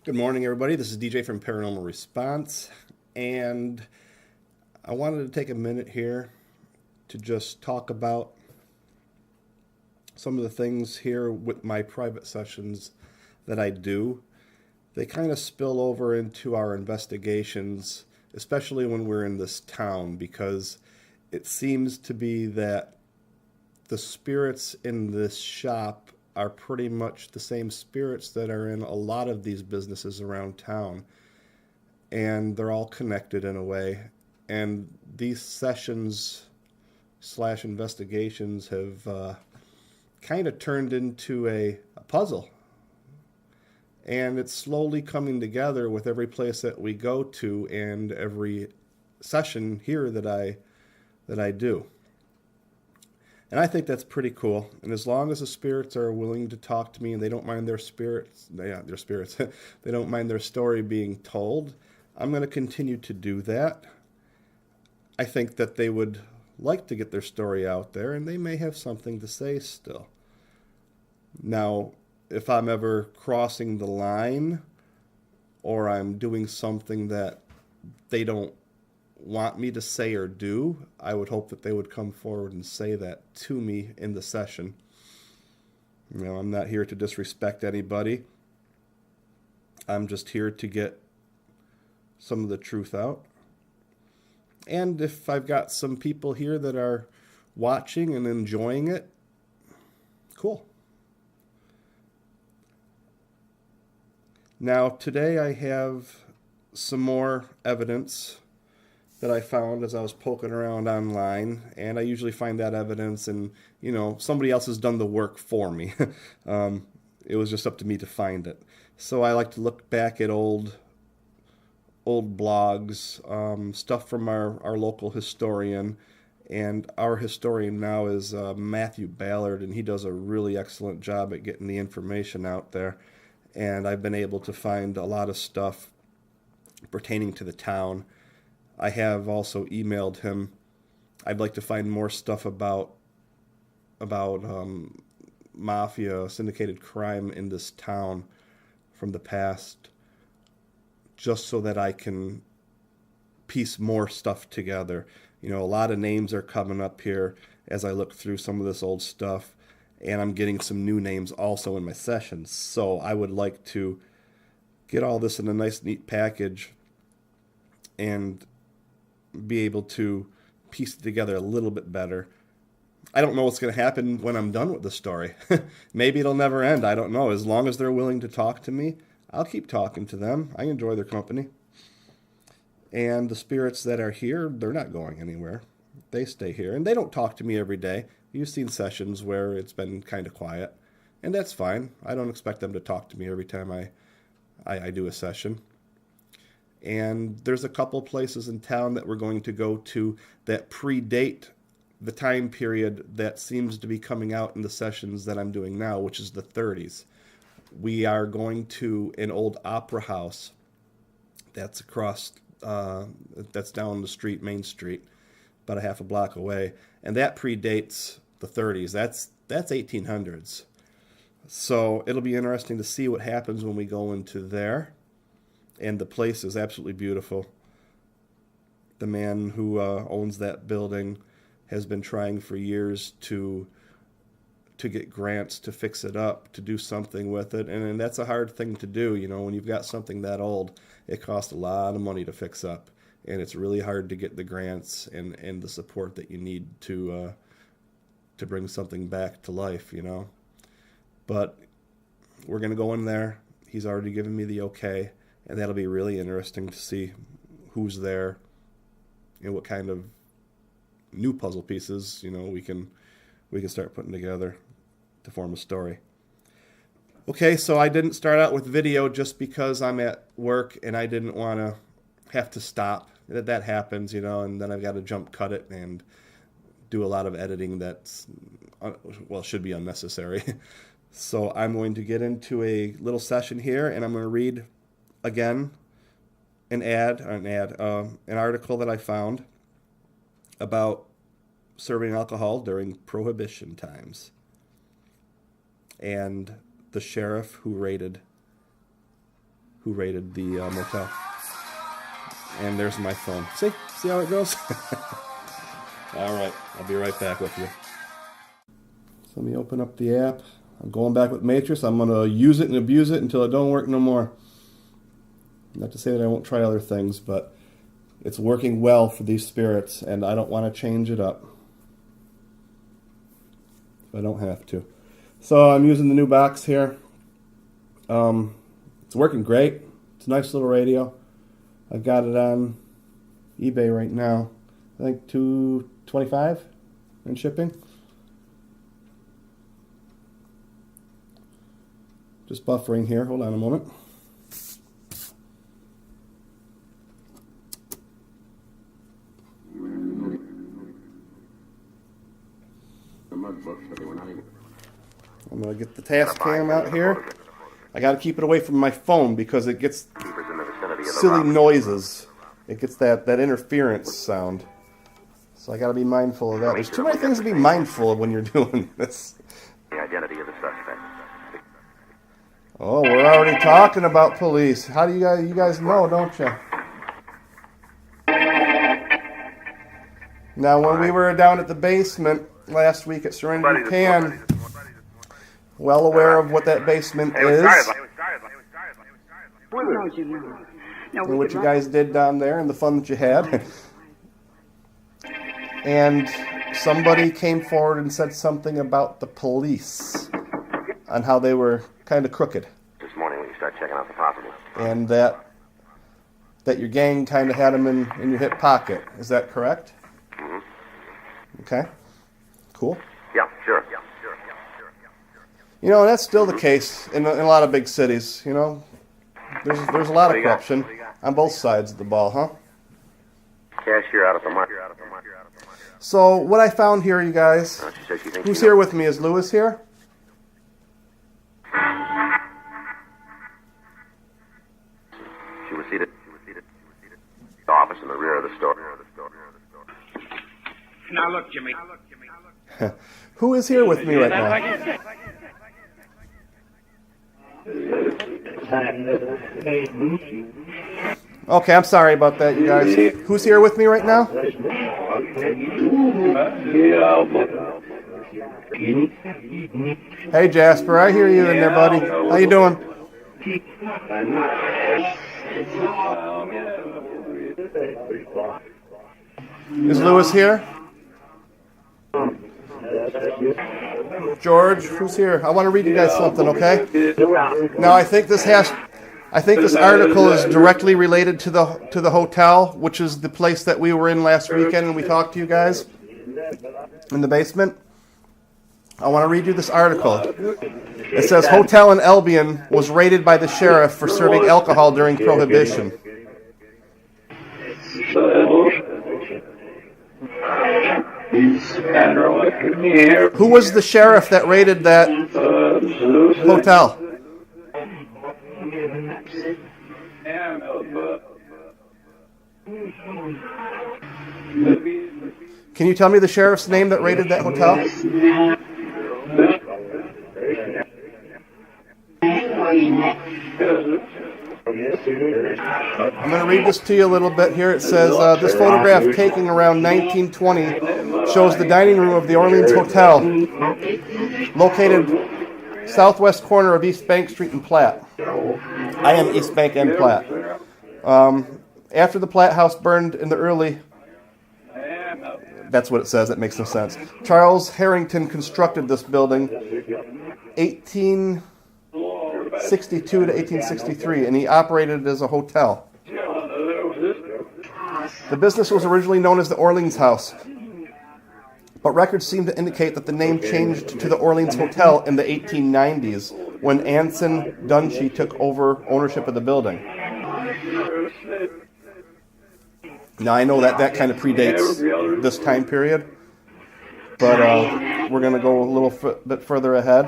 Good morning, everybody. This is DJ from Paranormal Response, and I wanted to take a minute here to just talk about some of the things here with my private sessions that I do. They kind of spill over into our investigations, especially when we're in this town, because it seems to be that the spirits in this shop are pretty much the same spirits that are in a lot of these businesses around town. And they're all connected in a way. And these sessions slash investigations have kind of turned into a puzzle. And it's slowly coming together with every place that we go to and every session here that I do. And I think that's pretty cool. And as long as the spirits are willing to talk to me and they don't mind their spirits, their spirits, they don't mind their story being told, I'm going to continue to do that. I think that they would like to get their story out there and they may have something to say still. Now, if I'm ever crossing the line or I'm doing something that they don't want me to say or do, I would hope that they would come forward and say that to me in the session. I'm not here to disrespect anybody. I'm just here to get some of the truth out. And if I've got some people here that are watching and enjoying it, cool. Now, today I have some more evidence that I found as I was poking around online, and I usually find that evidence and, somebody else has done the work for me. It was just up to me to find it. So I like to look back at old blogs, stuff from our local historian, and our historian now is Matthew Ballard, and he does a really excellent job at getting the information out there. And I've been able to find a lot of stuff pertaining to the town. I have also emailed him. I'd like to find more stuff about Mafia, syndicated crime in this town from the past, just so that I can piece more stuff together. A lot of names are coming up here as I look through some of this old stuff, and I'm getting some new names also in my sessions. So I would like to get all this in a nice, neat package and be able to piece it together a little bit better. I don't know what's going to happen when I'm done with the story. Maybe it'll never end. I don't know. As long as they're willing to talk to me, I'll keep talking to them. I enjoy their company. And the spirits that are here, they're not going anywhere. They stay here. And they don't talk to me every day. You've seen sessions where it's been kind of quiet. And that's fine. I don't expect them to talk to me every time I do a session. And there's a couple places in town that we're going to go to that predate the time period that seems to be coming out in the sessions that I'm doing now, which is the 30s. We are going to an old opera house that's that's down the street, Main Street, about a half a block away. And that predates the 30s. That's 1800s. So it'll be interesting to see what happens when we go into there. And the place is absolutely beautiful. The man who owns that building has been trying for years to get grants to fix it up, to do something with it. And that's a hard thing to do. When you've got something that old, it costs a lot of money to fix up. And it's really hard to get the grants and the support that you need to bring something back to life, But we're going to go in there. He's already given me the okay. And that'll be really interesting to see who's there and what kind of new puzzle pieces, we can start putting together to form a story. Okay, so I didn't start out with video just because I'm at work and I didn't want to have to stop. That happens, and then I've got to jump cut it and do a lot of editing that's, should be unnecessary. So I'm going to get into a little session here and I'm going to read again an article that I found about serving alcohol during Prohibition times, and the sheriff who raided who raided the motel. And there's my phone. See how it goes? All right, I'll be right back with you. So let me open up the app. I'm going back with Matrix. I'm going to use it and abuse it until it don't work no more. Not to say that I won't try other things, but it's working well for these spirits, and I don't want to change it up. I don't have to. So I'm using the new box here. It's working great. It's a nice little radio. I've got it on eBay right now. I think $225 in shipping. Just buffering here. Hold on a moment. I'm going to get the task cam out here. I got to keep it away from my phone because it gets silly noises. It gets that interference sound. So I got to be mindful of that. There's too many things to be mindful of when you're doing this. The identity of the suspect. Oh, we're already talking about police. How do you guys know, don't you? Now, when we were down at the basement last week at Serenity Pan, well aware of what that basement is, and what you guys did down there, and the fun that you had. And somebody came forward and said something about the police, on how they were kind of crooked. This morning when you start checking out the possible. And that your gang kind of had them in your hip pocket. Is that correct? Mm-hmm. Okay. Cool. Yeah, sure. You know, that's still the case in a lot of big cities, you know. There's a lot of corruption on both sides of the ball, huh? Cashier out of the market. So what I found here, you guys, who's here with me? Is Lewis here? She was seated. The office in the rear of the store. Now look, Jimmy. Who is here with me right now? Okay, I'm sorry about that, you guys. Who's here with me right now? Hey, Jasper, I hear you in there, buddy. How you doing? Is Lewis here? George, who's here? I want to read you guys something, okay? Now, I think this article is directly related to the hotel, which is the place that we were in last weekend and we talked to you guys in the basement. I want to read you this article. It says, Hotel in Albion was raided by the sheriff for serving alcohol during Prohibition. Who was the sheriff that raided that hotel? Can you tell me the sheriff's name that raided that hotel? I'm going to read this to you a little bit here. It says, this photograph taken around 1920 shows the dining room of the Orleans Hotel, located southwest corner of East Bank Street and Platt. I am East Bank and Platt. After the Platt House burned in the early... That's what it says. That makes no sense. Charles Harrington constructed this building 1862 to 1863, and he operated it as a hotel. The business was originally known as the Orleans House, but records seem to indicate that the name changed to the Orleans Hotel in the 1890s when Anson Dunshee took over ownership of the building. Now, I know that kind of predates this time period, but we're going to go a little bit further ahead.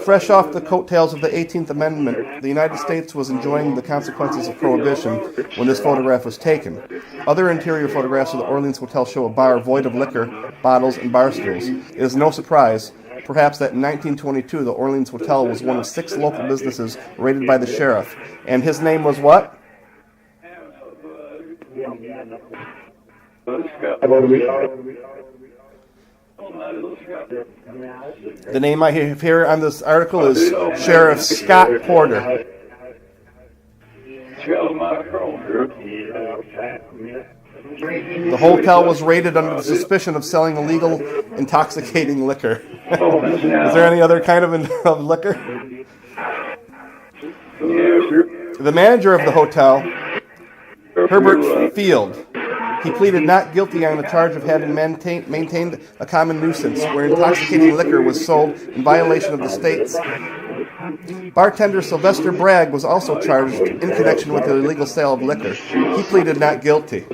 Fresh off the coattails of the 18th Amendment, the United States was enjoying the consequences of Prohibition when this photograph was taken. Other interior photographs of the Orleans Hotel show a bar void of liquor, bottles, and bar stools. It is no surprise perhaps that in 1922 the Orleans Hotel was one of 6 local businesses raided by the sheriff. And his name was what? The name I have here on this article is Sheriff Scott Porter. The hotel was raided under the suspicion of selling illegal, intoxicating liquor. Is there any other kind of liquor? The manager of the hotel, Herbert Field, he pleaded not guilty on the charge of having maintained a common nuisance where intoxicating liquor was sold in violation of the state's. Bartender Sylvester Bragg was also charged in connection with the illegal sale of liquor. He pleaded not guilty.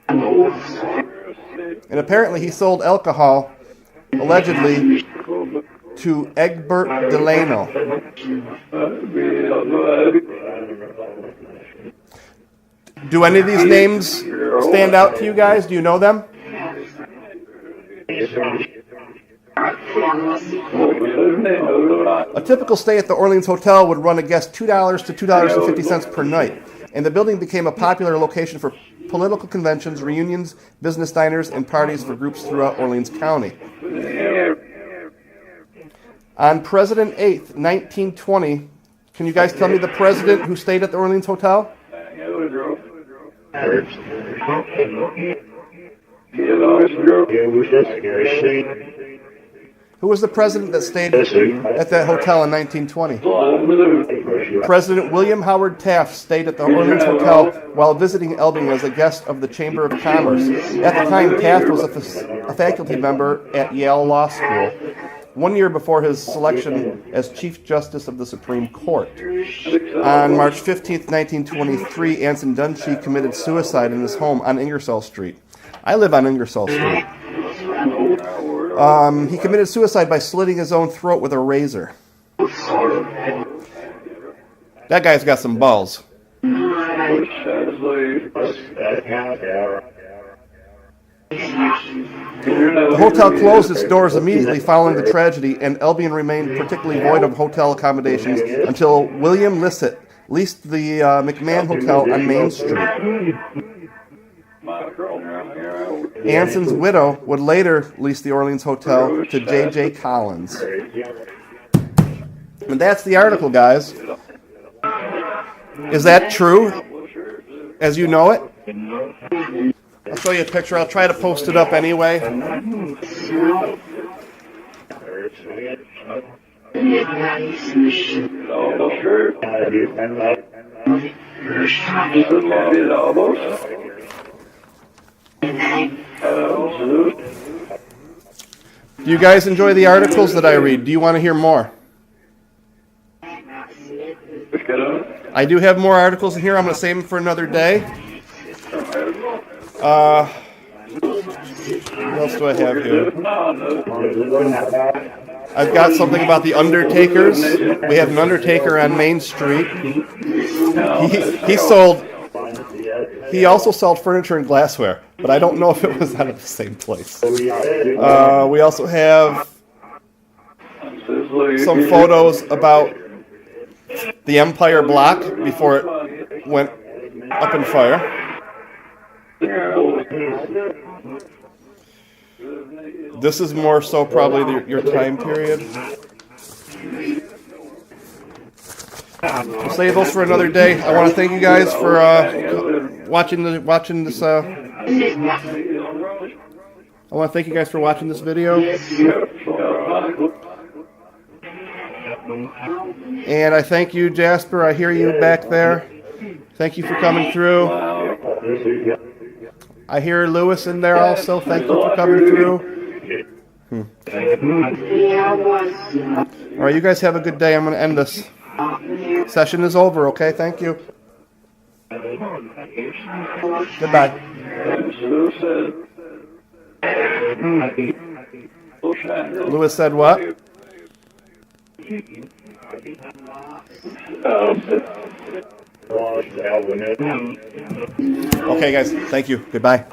And apparently he sold alcohol, allegedly, to Egbert Delano. Do any of these names stand out to you guys? Do you know them? A typical stay at the Orleans Hotel would run a guest $2 to $2.50 per night, and the building became a popular location for political conventions, reunions, business diners, and parties for groups throughout Orleans County. On President 8th, 1920, can you guys tell me the president who stayed at the Orleans Hotel? Who was the president that stayed at that hotel in 1920? President William Howard Taft stayed at the Orleans Hotel while visiting Albany as a guest of the Chamber of Commerce. At the time, Taft was a faculty member at Yale Law School, 1 year before his selection as Chief Justice of the Supreme Court. On March 15, 1923, Anson Dunshee committed suicide in his home on Ingersoll Street. I live on Ingersoll Street. He committed suicide by slitting his own throat with a razor. That guy's got some balls. The hotel closed its doors immediately following the tragedy, and Albion remained particularly void of hotel accommodations until William Lissett leased the McMahon Hotel on Main Street. Anson's widow would later lease the Orleans Hotel to J.J. Collins. And that's the article, guys. Is that true, as you know it? I'll show you a picture. I'll try to post it up anyway. Do you guys enjoy the articles that I read? Do you want to hear more? I do have more articles in here. I'm going to save them for another day. What else do I have here? I've got something about the Undertakers. We have an Undertaker on Main Street. He also sold furniture and glassware, but I don't know if it was out of the same place. We also have some photos about the Empire Block before it went up in fire. This is more so probably your time period. We'll save those for another day. I want to thank you guys for watching this. I want to thank you guys for watching this video. And I thank you, Jasper. I hear you back there. Thank you for coming through. I hear Lewis in there also. Thank you for coming through. All right, you guys have a good day. I'm going to end this. Session is over, okay? Thank you. Goodbye. Lewis said what? Okay, guys. Thank you. Goodbye.